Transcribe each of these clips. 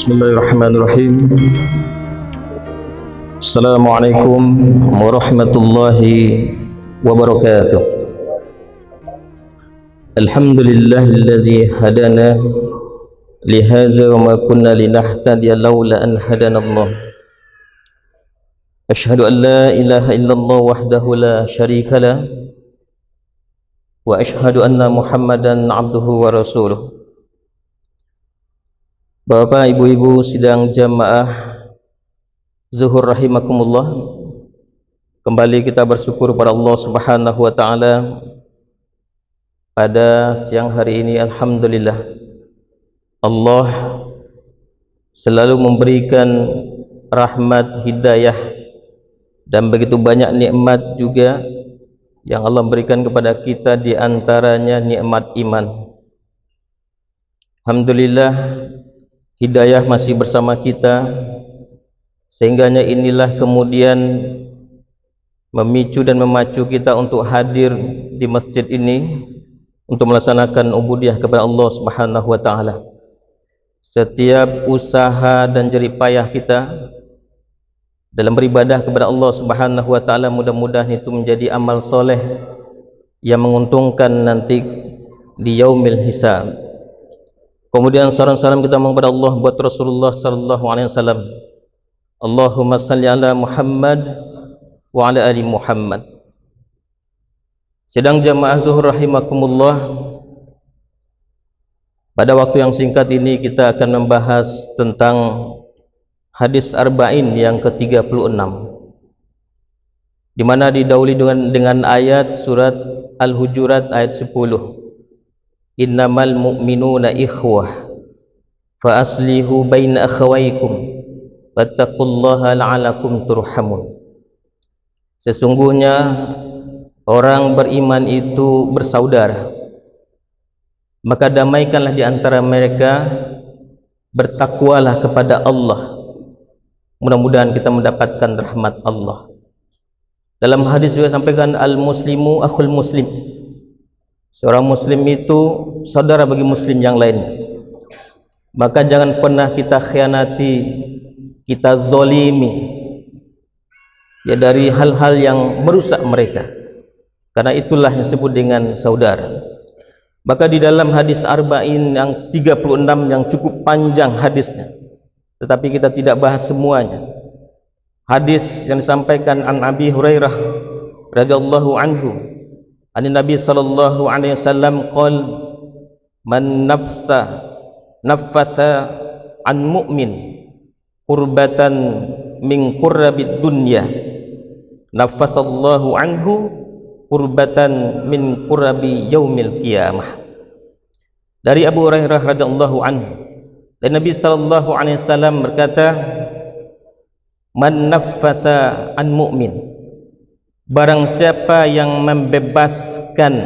Bismillahirrahmanirrahim. Assalamualaikum warahmatullahi wabarakatuh. Alhamdulillahilladzi hadana lihadza wa ma kunna linahtadiya laula an hadana Allah. Asyhadu an la ilaha illallah wahdahu la syarika lah wa asyhadu anna Muhammadan abduhu wa rasuluh. Bapak, ibu-ibu sidang jamaah zuhur rahimakumullah, kembali kita bersyukur pada Allah Subhanahu wa taala pada siang hari ini. Alhamdulillah, Allah selalu memberikan rahmat, hidayah dan begitu banyak nikmat juga yang Allah berikan kepada kita, di antaranya nikmat iman. Alhamdulillah, hidayah masih bersama kita, sehingganya inilah kemudian memicu dan memacu kita untuk hadir di masjid ini untuk melaksanakan ubudiyah kepada Allah Subhanahu wa taala. Setiap usaha dan jerih payah kita dalam beribadah kepada Allah Subhanahu wa taala, mudah-mudahan itu menjadi amal soleh yang menguntungkan nanti di yaumil hisab. Kemudian salam kita kepada Allah buat Rasulullah sallallahu alaihi wasallam. Allahumma salli ala Muhammad wa ala ali Muhammad. Sedang jamaah zuhur rahimakumullah, pada waktu yang singkat ini kita akan membahas tentang hadis arba'in yang ke-36, di mana didahului dengan ayat surat Al-Hujurat ayat 10. Innamal mu'minuna ikhwah fa aslihu baina akhawaykum wattaqullaha la'alakum turhamun. Sesungguhnya orang beriman itu bersaudara, maka damaikanlah di antara mereka, bertakwalah kepada Allah, mudah-mudahan kita mendapatkan rahmat Allah. Dalam hadis juga sampaikan, al-muslimu akhul muslim, seorang muslim itu saudara bagi muslim yang lain. Maka jangan pernah kita khianati, kita zolimi ya dari hal-hal yang merusak mereka, karena itulah yang disebut dengan saudara. Maka di dalam hadis arba'in yang 36 yang cukup panjang hadisnya, tetapi kita tidak bahas semuanya. Hadis yang disampaikan an Abi Hurairah radhiyallahu anhu, an Nabi sallallahu alaihi wasallam qol man nafasa an mu'min qurbatan min qurrabid dunya nafasallahu anhu qurbatan min qurrabi yaumil qiyamah. Dari Abu Hurairah radhiyallahu anhu, dan Nabi sallallahu alaihi wasallam berkata, man nafasa an mu'min, barang siapa yang membebaskan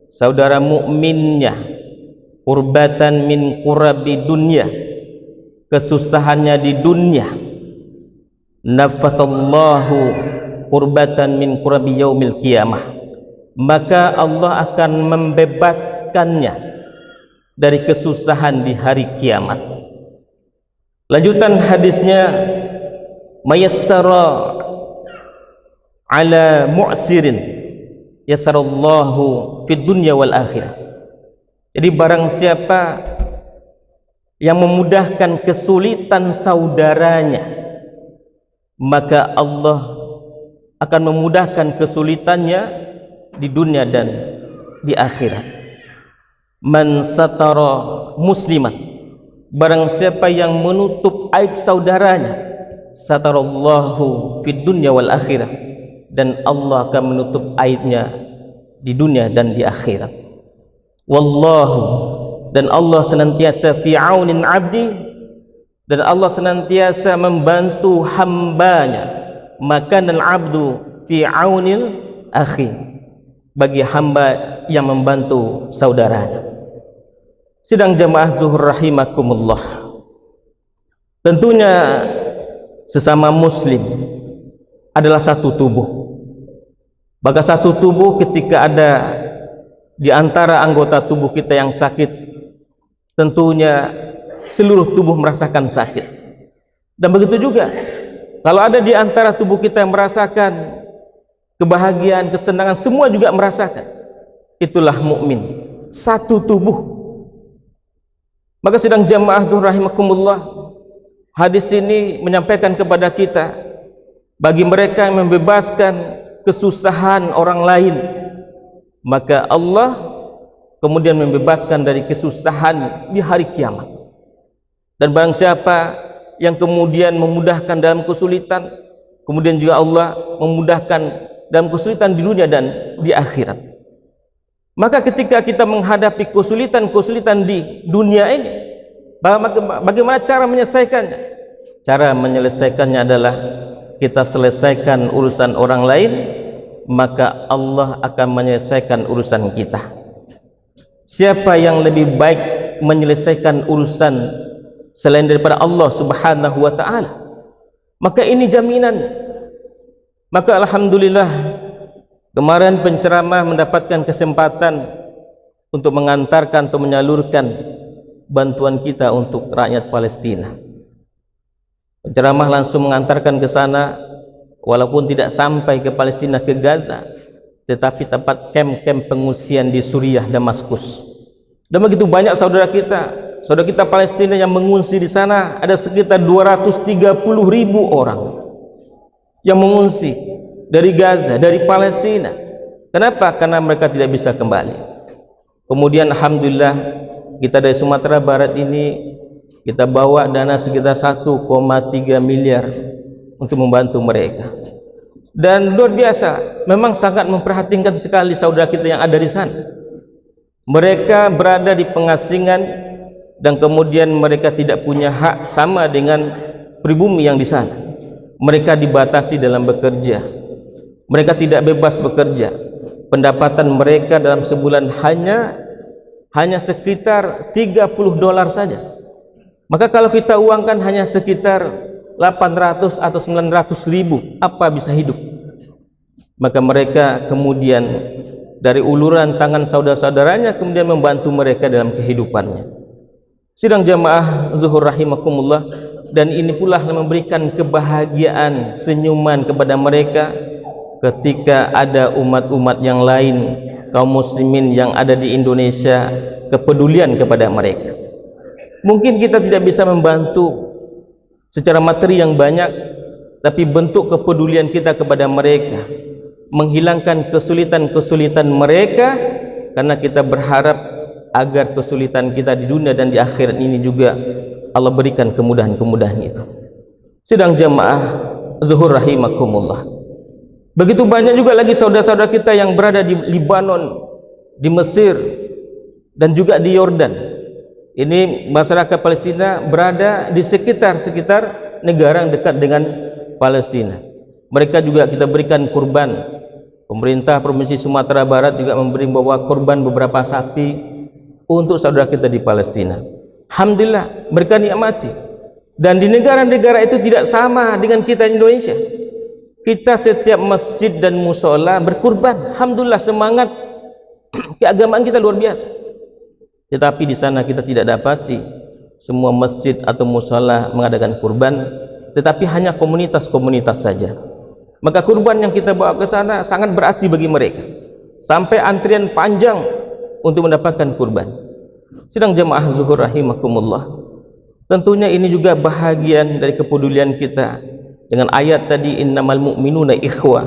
saudara mukminnya, qurbatan min qurabi dunya, kesusahannya di dunia, nafasallahu qurbatan min qurabi yaumil qiyamah, maka Allah akan membebaskannya dari kesusahan di hari kiamat. Lanjutan hadisnya, mayassara ala mu'sirin yasarallahu fid dunya wal akhirah. Jadi barang siapa yang memudahkan kesulitan saudaranya, maka Allah akan memudahkan kesulitannya di dunia dan di akhirat. Man satara musliman, barang siapa yang menutup aib saudaranya, satarallahu fid dunya wal akhirah, dan Allah akan menutup aibnya di dunia dan di akhirat. Wallahu, dan Allah senantiasa fi aunin abdi, dan Allah senantiasa membantu hambanya. Maka al-abdu fi aunil akhi, bagi hamba yang membantu saudaranya. Sidang jamaah zuhur rahimakumullah, tentunya sesama muslim adalah satu tubuh. Maka satu tubuh, ketika ada di antara anggota tubuh kita yang sakit, tentunya seluruh tubuh merasakan sakit. Dan begitu juga kalau ada di antara tubuh kita yang merasakan kebahagiaan, kesenangan, semua juga merasakan. Itulah mukmin, satu tubuh. Maka sidang jamaah rahimakumullah, hadis ini menyampaikan kepada kita, bagi mereka yang membebaskan kesusahan orang lain, maka Allah kemudian membebaskan dari kesusahan di hari kiamat. Dan barang siapa yang kemudian memudahkan dalam kesulitan, kemudian juga Allah memudahkan dalam kesulitan di dunia dan di akhirat. Maka ketika kita menghadapi kesulitan-kesulitan di dunia ini, bagaimana cara menyelesaikannya? Cara menyelesaikannya adalah kita selesaikan urusan orang lain, maka Allah akan menyelesaikan urusan kita. Siapa yang lebih baik menyelesaikan urusan selain daripada Allah Subhanahu wa ta'ala? Maka ini jaminannya. Maka alhamdulillah, kemarin penceramah mendapatkan kesempatan untuk mengantarkan atau menyalurkan bantuan kita untuk rakyat Palestina. Penceramah langsung mengantarkan ke sana, walaupun tidak sampai ke Palestina, ke Gaza, tetapi tempat kamp-kamp pengungsian di Suriah, Damaskus. Dan begitu banyak saudara kita Palestina yang mengungsi di sana. Ada sekitar 230.000 orang yang mengungsi dari Gaza, dari Palestina. Kenapa? Karena mereka tidak bisa kembali. Kemudian alhamdulillah, kita dari Sumatera Barat ini kita bawa dana sekitar 1,3 miliar untuk membantu mereka. Dan luar biasa, memang sangat memperhatikan sekali saudara kita yang ada di sana. Mereka berada di pengasingan dan kemudian mereka tidak punya hak sama dengan pribumi yang di sana. Mereka dibatasi dalam bekerja. Mereka tidak bebas bekerja. Pendapatan mereka dalam sebulan hanya sekitar $30 saja. Maka kalau kita uangkan hanya sekitar 800 atau 900 ribu, apa bisa hidup? Maka mereka kemudian dari uluran tangan saudara-saudaranya kemudian membantu mereka dalam kehidupannya. Sidang jamaah zuhur rahimakumullah, dan ini pula yang memberikan kebahagiaan, senyuman kepada mereka ketika ada umat-umat yang lain, kaum muslimin yang ada di Indonesia, kepedulian kepada mereka. Mungkin kita tidak bisa membantu secara materi yang banyak, tapi bentuk kepedulian kita kepada mereka menghilangkan kesulitan-kesulitan mereka, karena kita berharap agar kesulitan kita di dunia dan di akhirat ini juga Allah berikan kemudahan-kemudahan itu. Sidang jamaah zuhur rahimakumullah, begitu banyak juga lagi saudara-saudara kita yang berada di Libanon, di Mesir, dan juga di Yordan. Ini masyarakat Palestina berada di sekitar negara yang dekat dengan Palestina. Mereka juga kita berikan kurban. Pemerintah Provinsi Sumatera Barat juga memberi kurban beberapa sapi untuk saudara kita di Palestina. Alhamdulillah, mereka nikmati. Dan di negara-negara itu tidak sama dengan kita di Indonesia. Kita setiap masjid dan musola berkurban. Alhamdulillah, semangat keagamaan kita luar biasa. Tetapi di sana kita tidak dapati semua masjid atau musola mengadakan kurban, tetapi hanya komunitas-komunitas saja. Maka kurban yang kita bawa ke sana sangat berarti bagi mereka, sampai antrian panjang untuk mendapatkan kurban. Sidang jamaah zuhur rahimakumullah, tentunya ini juga bahagian dari kepedulian kita dengan ayat tadi, innamal mu'minuna ikhwah.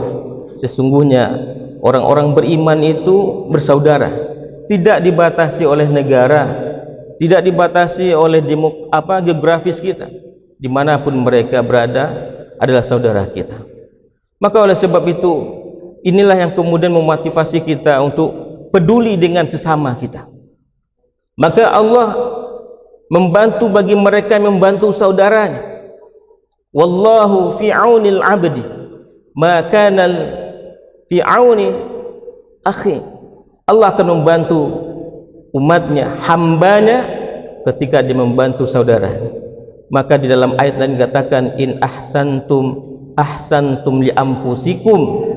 Sesungguhnya orang-orang beriman itu bersaudara, tidak dibatasi oleh negara, tidak dibatasi oleh geografis kita. Dimanapun mereka berada adalah saudara kita. Maka oleh sebab itu, inilah yang kemudian memotivasi kita untuk peduli dengan sesama kita. Maka Allah membantu bagi mereka yang membantu saudaranya. Wallahu fi aunil abdi ma kana fi auni akhi. Allah akan membantu umatnya, hambanya, ketika dia membantu saudara. Maka di dalam ayat lain dikatakan, in ahsantum li anfusikum.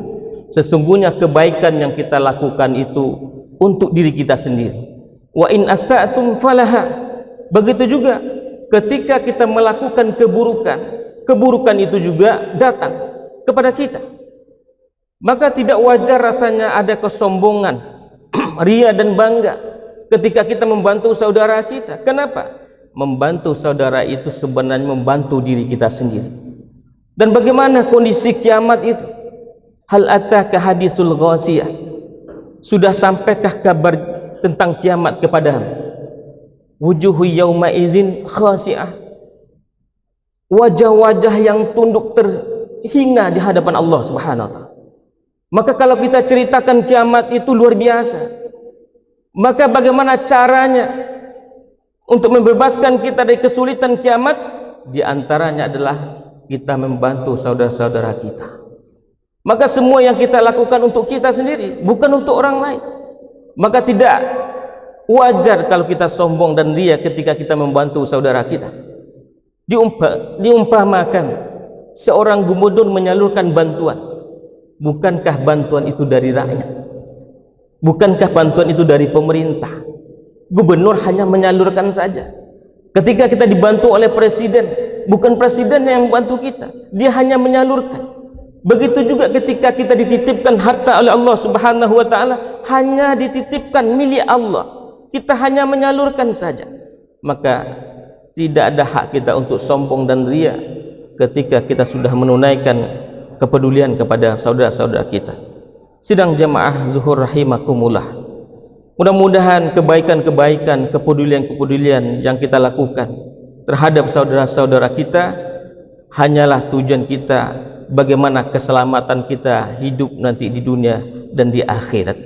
Sesungguhnya kebaikan yang kita lakukan itu untuk diri kita sendiri. Wa in asa'tum falaha. Begitu juga ketika kita melakukan keburukan, keburukan itu juga datang kepada kita. Maka tidak wajar rasanya ada kesombongan, ria dan bangga ketika kita membantu saudara kita. Kenapa? Membantu saudara itu sebenarnya membantu diri kita sendiri. Dan bagaimana kondisi kiamat itu? Hal ataka hadisul ghasiyah? Sudah sampaikah kabar tentang kiamat kepadamu? Wujuhu yauma izin khasi'ah, wajah-wajah yang tunduk terhina di hadapan Allah Subhanahu wa ta'ala. Maka kalau kita ceritakan kiamat itu luar biasa, maka bagaimana caranya untuk membebaskan kita dari kesulitan kiamat? Di antaranya adalah kita membantu saudara-saudara kita. Maka semua yang kita lakukan untuk kita sendiri, bukan untuk orang lain. Maka tidak wajar kalau kita sombong dan ria ketika kita membantu saudara kita. Diumpamakan seorang gubernur menyalurkan bantuan. Bukankah bantuan itu dari rakyat? Bukankah bantuan itu dari pemerintah? Gubernur hanya menyalurkan saja. Ketika kita dibantu oleh presiden, bukan presiden yang membantu kita, dia hanya menyalurkan. Begitu juga ketika kita dititipkan harta oleh Allah Subhanahu wa ta'ala, hanya dititipkan milik Allah, kita hanya menyalurkan saja. Maka tidak ada hak kita untuk sombong dan ria ketika kita sudah menunaikan kepedulian kepada saudara-saudara kita. Sidang jamaah zuhur rahimakumullah, mudah-mudahan kebaikan-kebaikan, kepedulian-kepedulian yang kita lakukan terhadap saudara-saudara kita hanyalah tujuan kita bagaimana keselamatan kita hidup nanti di dunia dan di akhirat.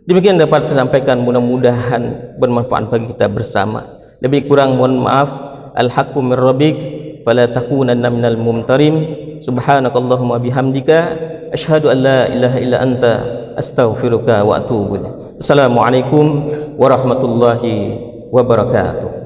Demikian dapat saya sampaikan, mudah-mudahan bermanfaat bagi kita bersama. Lebih kurang mohon maaf. Al-haqqu min rabbik fala takunanna minal mumtarin. Subhanakallahumma bihamdika asyhadu an la ilaha illa anta astaghfiruka wa atubu ilaik. Assalamualaikum warahmatullahi wabarakatuh.